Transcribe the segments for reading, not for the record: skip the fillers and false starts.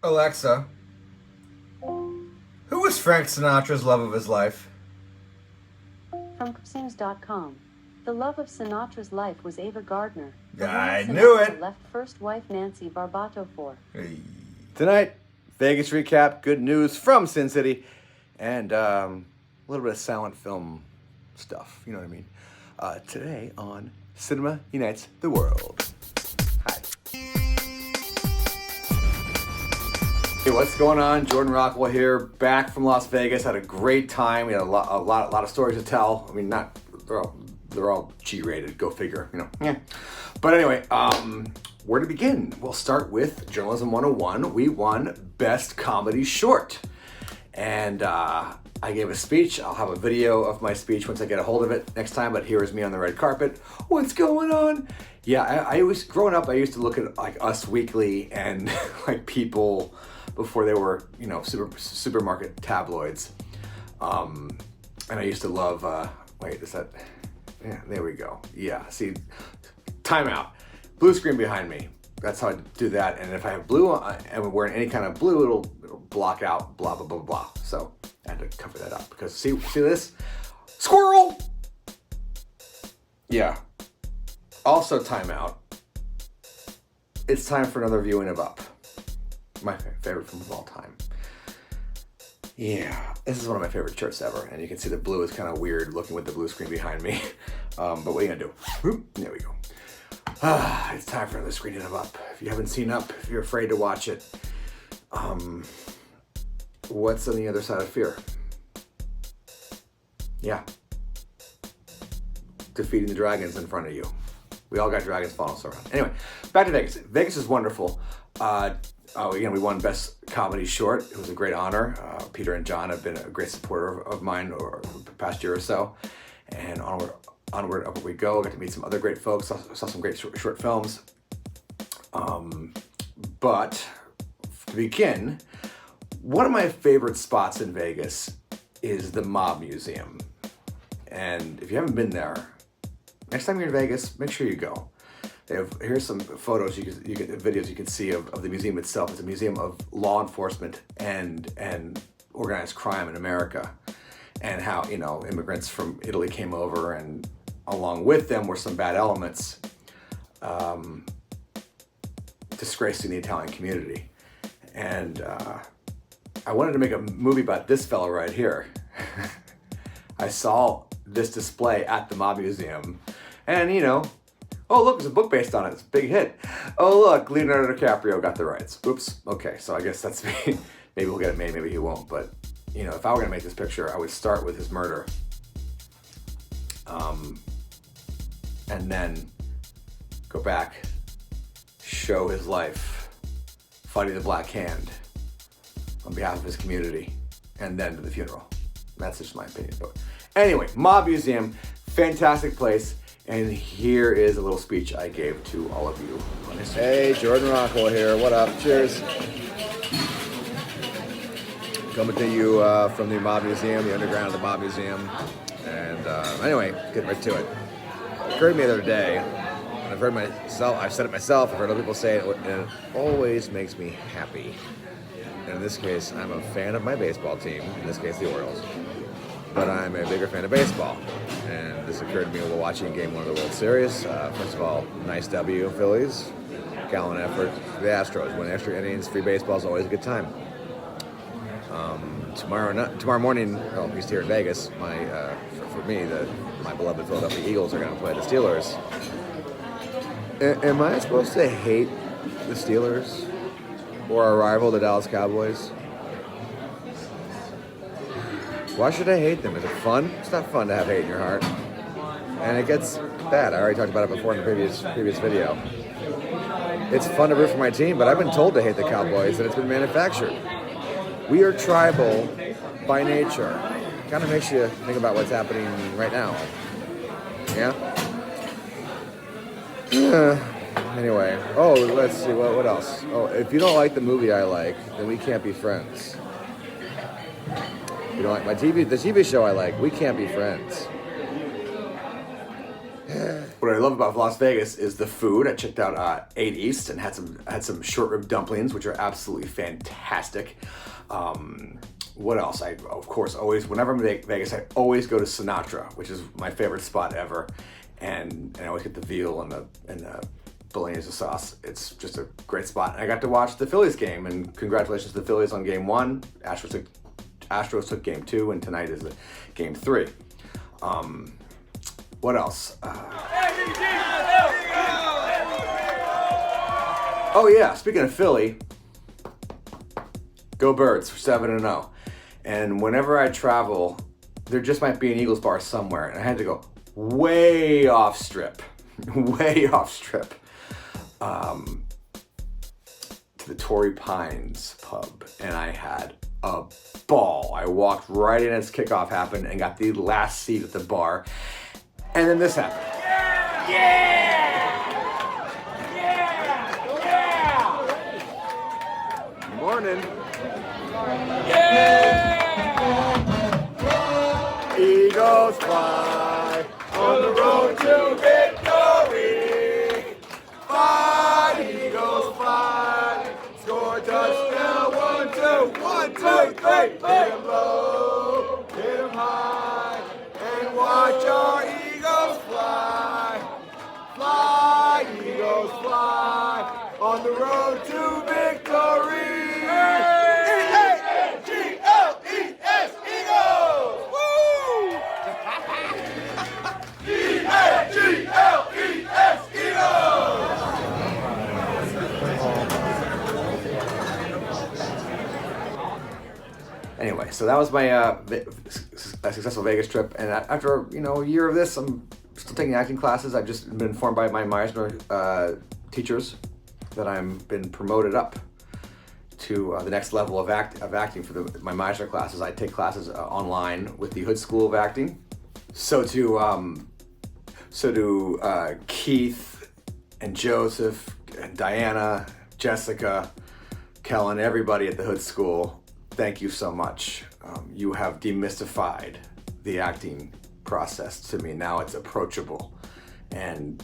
Alexa, who was Frank Sinatra's love of his life? From Cruisings.com. The love of Sinatra's life was Ava Gardner. I knew Sinatra it. left first wife Nancy Barbato for. Hey. Tonight, Vegas recap, good news from Sin City, and a little bit of silent film stuff, you know what I mean? Today on Cinema Unites the World. Hi. Hey, what's going on? Jordan Rockwell here, back from Las Vegas. Had a great time. We had a lot of stories to tell. I mean, they're all G-rated. Go figure. You know. Yeah. But anyway, where to begin? We'll start with Journalism 101. We won Best Comedy Short, and I gave a speech. I'll have a video of my speech once I get a hold of it next time. But here is me on the red carpet. What's going on? Yeah, I was growing up. I used to look at like Us Weekly and like People before they were, you know, supermarket tabloids. And I used to love, wait, is that, yeah, there we go. Yeah, see, timeout. Blue screen behind me. That's how I do that. And if I have blue and we're wearing any kind of blue, it'll block out blah, blah, blah, blah. So I had to cover that up because see this? Squirrel! Yeah. Also timeout. It's time for another viewing of Up. My favorite film of all time. Yeah, this is one of my favorite shirts ever, and you can see the blue is kind of weird looking with the blue screen behind me. But what are you gonna do? Whoop, there we go. It's time for another screening of Up. If you haven't seen Up, if you're afraid to watch it, what's on the other side of fear? Yeah. Defeating the dragons in front of you. We all got dragons following us around. Anyway, back to Vegas. Vegas is wonderful. Again, we won Best Comedy Short. It was a great honor. Peter and John have been a great supporter of mine over the past year or so. And onward, upward we go. Got to meet some other great folks. Saw some great short films. But to begin, one of my favorite spots in Vegas is the Mob Museum. And if you haven't been there, next time you're in Vegas, make sure you go. Here's some photos, videos you can see of the museum itself. It's a museum of law enforcement and organized crime in America, and how, you know, immigrants from Italy came over, and along with them were some bad elements disgracing the Italian community. And I wanted to make a movie about this fellow right here. I saw this display at the Mob Museum, and you know, oh look, there's a book based on it. It's a big hit. Oh look, Leonardo DiCaprio got the rights. Oops. Okay, so I guess that's me. Maybe we'll get it made, maybe he won't. But you know, if I were gonna make this picture, I would start with his murder, and then go back, show his life, fighting the Black Hand on behalf of his community, and then to the funeral. That's just my opinion. But anyway, Mob Museum, fantastic place. And here is a little speech I gave to all of you on this. Hey, Jordan Rockwell here. What up? Cheers. Coming to you from the Mob Museum, the underground of the Mob Museum. And anyway, getting right to it. It occurred to me the other day, and I've said it myself, I've heard other people say it, and it always makes me happy. And in this case, I'm a fan of my baseball team, in this case the Orioles. But I'm a bigger fan of baseball. And this occurred to me while watching Game 1 of the World Series. First of all, nice W, Phillies. Gallant effort. The Astros win extra innings. Free baseball is always a good time. Tomorrow morning, well, at least here in Vegas, for me, my beloved Philadelphia Eagles are going to play the Steelers. Am I supposed to hate the Steelers or our rival, the Dallas Cowboys? Why should I hate them? Is it fun? It's not fun to have hate in your heart. And it gets bad. I already talked about it before in the previous video. It's fun to root for my team, but I've been told to hate the Cowboys, and it's been manufactured. We are tribal by nature. Kind of makes you think about what's happening right now. Yeah? Anyway. Oh, let's see. What else? Oh, if you don't like the movie I like, then we can't be friends. You don't like the TV show I like, we can't be friends. What I love about Las Vegas is the food. I checked out 8 East and had some short rib dumplings, which are absolutely fantastic. What else? I of course always, whenever I'm in Vegas, I always go to Sinatra, which is my favorite spot ever, and I always get the veal and the bolognese sauce. It's just a great spot. And I got to watch the Phillies game, and congratulations to the Phillies on Game 1. Astros took Game 2, and tonight is Game 3. What else? Oh yeah, speaking of Philly, go Birds for 7-0. And whenever I travel, there just might be an Eagles bar somewhere, and I had to go way off strip, to the Torrey Pines pub, and I had a ball. I walked right in as kickoff happened and got the last seat at the bar, and then this happened. Good morning. Eagles fly on the road to victory. Fly, Eagles fly. Score touchdown, 1, 2, 1, 2, 3. Hit 'em low, hit 'em high, and watch our Eagles fly. Fly, Eagles fly on the road to victory. E-A-G-L-E-S, Eagles! Woo! E-A-G-L-E-S, Eagles! Anyway, so that was my successful Vegas trip, and after a year of this, I'm still taking acting classes. I've just been informed by my Meisner teachers that I've been promoted up to the next level of acting for my Meisner classes. I take classes online with the Hood School of Acting. So do Keith and Joseph and Diana, Jessica, Kellen, everybody at the Hood School. Thank you so much. You have demystified the acting process to me. Now it's approachable. And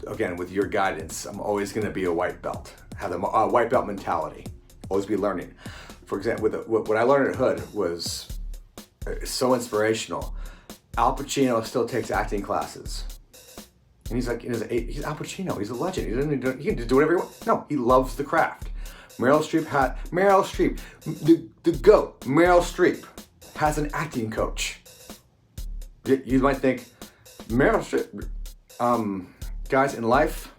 again, with your guidance, I'm always going to be a white belt. Have the white belt mentality. Always be learning. For example, what I learned at Hood was so inspirational. Al Pacino still takes acting classes. And he's Al Pacino. He's a legend. He can do whatever he wants. No, he loves the craft. Meryl Streep, the GOAT, Meryl Streep, has an acting coach. You might think, Meryl Streep, guys, in life,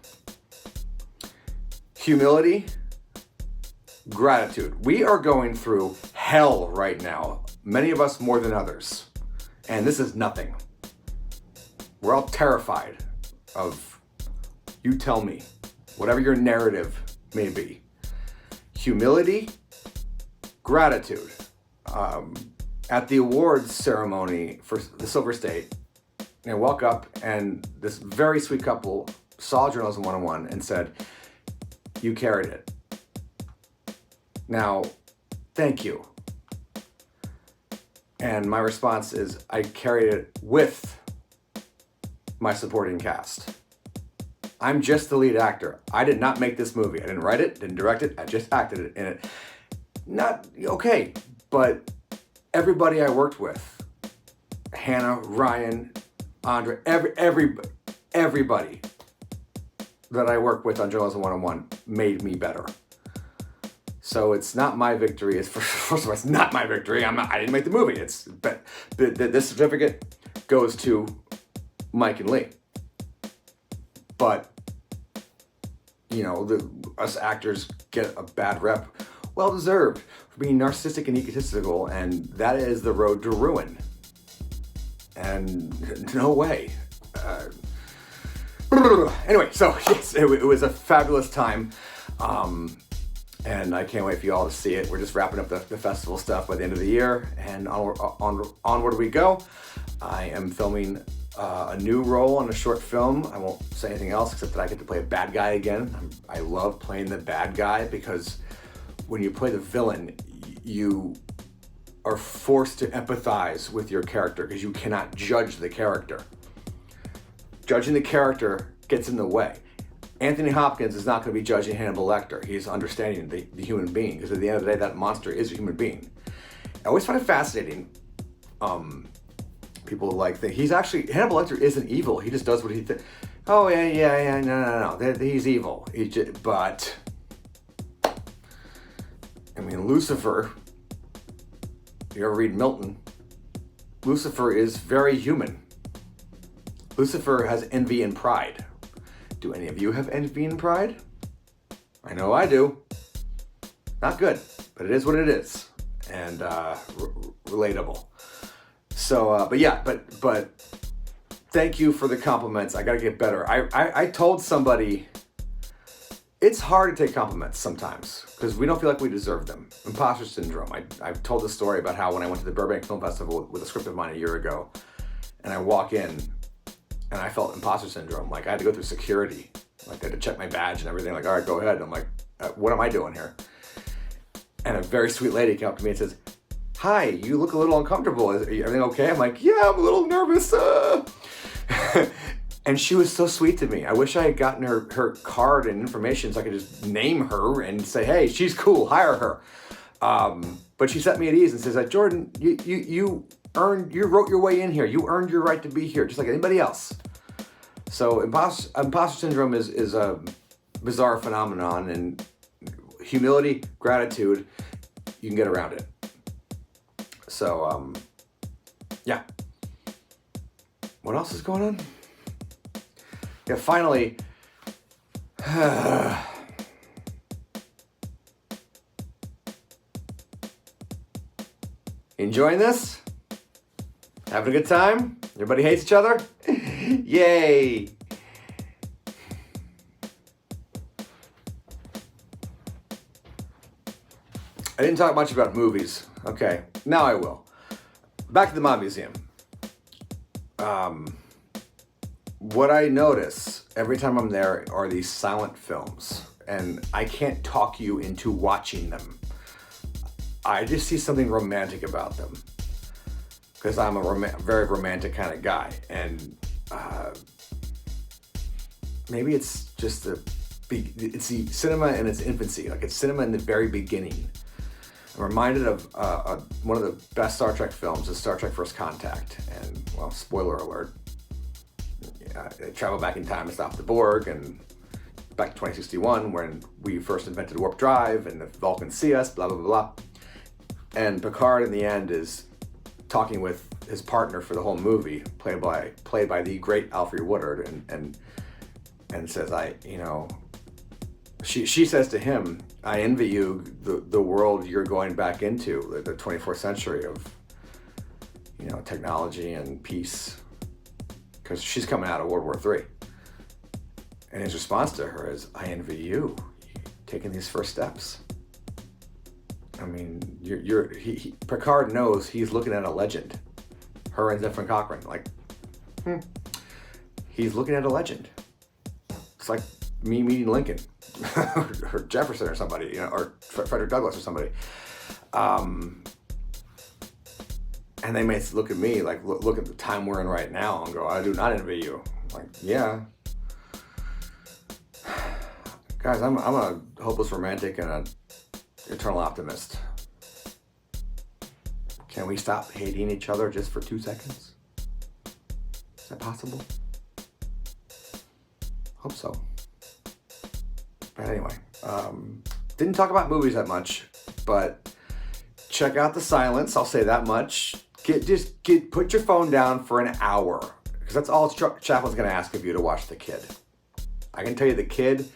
humility, gratitude. We are going through hell right now, many of us more than others, and this is nothing. We're all terrified of, you tell me, whatever your narrative may be. Humility, gratitude. At the awards ceremony for the Silver State, I walk up and this very sweet couple saw Journalism 101 and said, "You carried it." Now, thank you. And my response is, I carried it with my supporting cast. I'm just the lead actor. I did not make this movie. I didn't write it, didn't direct it, I just acted in it. Not, okay, but everybody I worked with, Hannah, Ryan, Andre, everybody that I worked with on Journalism 101 made me better. So it's not my victory. First of all, it's not my victory. I didn't make the movie. But this certificate goes to Mike and Lee. But, us actors get a bad rep, well deserved, for being narcissistic and egotistical, and that is the road to ruin. And no way. Anyway, so yes, it was a fabulous time. And I can't wait for you all to see it. We're just wrapping up the festival stuff by the end of the year, and onward we go. I am filming a new role on a short film. I won't say anything else except that I get to play a bad guy again. I love playing the bad guy because when you play the villain, you are forced to empathize with your character because you cannot judge the character. judging the character gets in the way. Anthony Hopkins is not going to be judging Hannibal Lecter. He's understanding the human being, because at the end of the day, that monster is a human being. I always find it fascinating. People like that. He's actually, Hannibal Lecter isn't evil. He just does what he thinks. Oh, yeah, no. He's evil. But, I mean, Lucifer, you ever read Milton? Lucifer is very human. Lucifer has envy and pride. Do any of you have envy and pride? I know I do. Not good, but it is what it is. And relatable. So, but thank you for the compliments. I gotta get better. I told somebody, it's hard to take compliments sometimes because we don't feel like we deserve them. Imposter syndrome. I've told the story about how when I went to the Burbank Film Festival with a script of mine a year ago, and I walk in and I felt imposter syndrome. Like I had to go through security. Like I had to check my badge and everything. Like, all right, go ahead. And I'm like, what am I doing here? And a very sweet lady came up to me and says, "Hi, you look a little uncomfortable. Is everything okay?" I'm like, "Yeah, I'm a little nervous." And she was so sweet to me. I wish I had gotten her card and information so I could just name her and say, "Hey, she's cool, hire her." But she set me at ease and says, "Jordan, you wrote your way in here. You earned your right to be here, just like anybody else." So imposter syndrome is a bizarre phenomenon, and humility, gratitude, you can get around it. So, yeah. What else is going on? Yeah, finally, enjoying this? Having a good time? Everybody hates each other? Yay! I didn't talk much about movies. Okay, now I will. Back to the Mod Museum. What I notice every time I'm there are these silent films, and I can't talk you into watching them. I just see something romantic about them, because I'm a very romantic kind of guy, and maybe it's just it's the cinema in its infancy, like it's cinema in the very beginning. I'm reminded of one of the best Star Trek films is Star Trek First Contact, and well, spoiler alert, they travel back in time to stop the Borg, and back to 2061 when we first invented warp drive and the Vulcans see us, blah, blah, blah, blah. And Picard in the end is talking with his partner for the whole movie, played by the great Alfre Woodard, and says, she says to him, "I envy you the world you're going back into, the 24th century of, technology and peace," because she's coming out of World War III. And his response to her is, "I envy you taking these first steps." I mean, Picard knows he's looking at a legend. Her and Zephyr Cochrane, he's looking at a legend. It's like me meeting Lincoln, or Jefferson, or somebody, or Frederick Douglass, or somebody. And they may look at me like, look at the time we're in right now, and go, "I do not envy you." I'm like, yeah. Guys, I'm a hopeless romantic and an eternal optimist. Can we stop hating each other just for 2 seconds? Is that possible? Hope so. But anyway, didn't talk about movies that much, but check out The Silence. I'll say that much. Put your phone down for an hour, because that's all Chaplin's going to ask of you to watch The Kid. I can tell you The Kid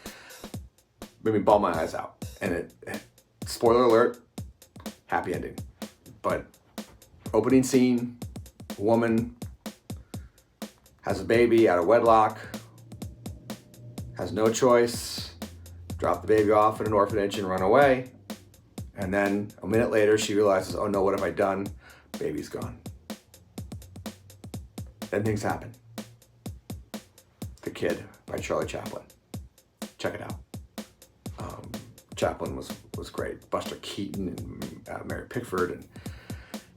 made me bawl my eyes out, and spoiler alert, happy ending. But opening scene, woman has a baby out of wedlock, has no choice, drop the baby off in an orphanage and run away. And then a minute later, she realizes, "Oh no, what have I done? Baby's gone." Then things happen. The Kid by Charlie Chaplin. Check it out. Chaplin was great. Buster Keaton and Mary Pickford,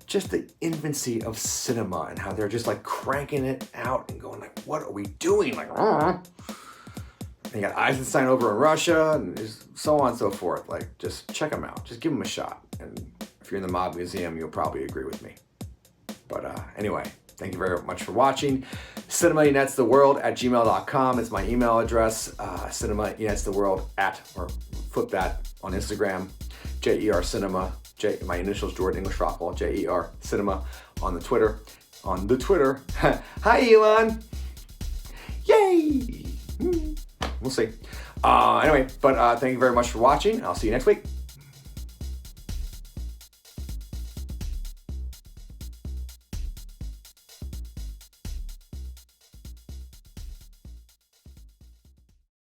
just the infancy of cinema and how they're just like cranking it out and going like, what are we doing? Like, and you got Eisenstein over in Russia and just so on and so forth. Like, just check them out. Just give them a shot. And if you're in the Mob Museum, you'll probably agree with me. But anyway, thank you very much for watching. CinemaUnitesTheWorld@gmail.com is my email address. CinemaUnitesTheWorld or flip that on Instagram. JER Cinema. My initials Jordan English Rockwell. JER Cinema on the Twitter. Hi Elon. Yay. We'll see. Anyway, but thank you very much for watching. I'll see you next week.